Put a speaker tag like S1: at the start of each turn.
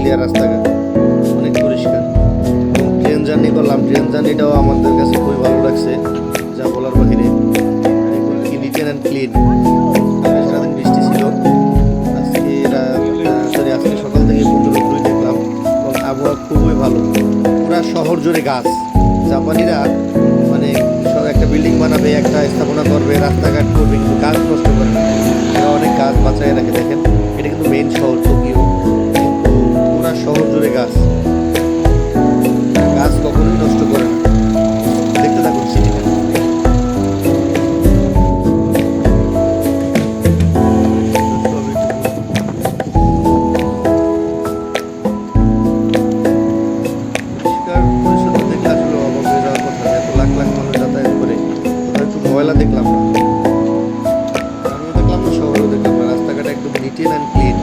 S1: Clear রাস্তাঘাট, অনেক পরিষ্কার। ট্রেন জার্নি করলাম, ট্রেন জার্নিটাও আমাদের কাছে খুবই ভালো লাগছে, যা বলার বাহিরে। Neat and clean. সারাদিন বৃষ্টি ছিল, আজকে সকাল থেকে সুন্দর রোদ দেখলাম এবং আবহাওয়া খুবই ভালো। পুরা শহর জুড়ে গাছ। জাপানিরা মানে সব একটা বিল্ডিং বানাবে, একটা স্থাপনা করবে, রাস্তাঘাট করবে, কিন্তু গাছ নষ্ট করে না। এরা অনেক গাছ বাঁচায় রাখে। দেখেন, এটা কিন্তু মেইন শহর টোকিও, কিন্তু পুরা শহর জুড়ে গাছ। গাছ কখনোই নষ্ট করে না। দেখতে থাকুন সিটিটা। ময়লা দেখলাম না, আমিও দেখলাম না, শহরেও দেখলাম না। রাস্তাঘাট একদম নিট অ্যান্ড ক্লিন।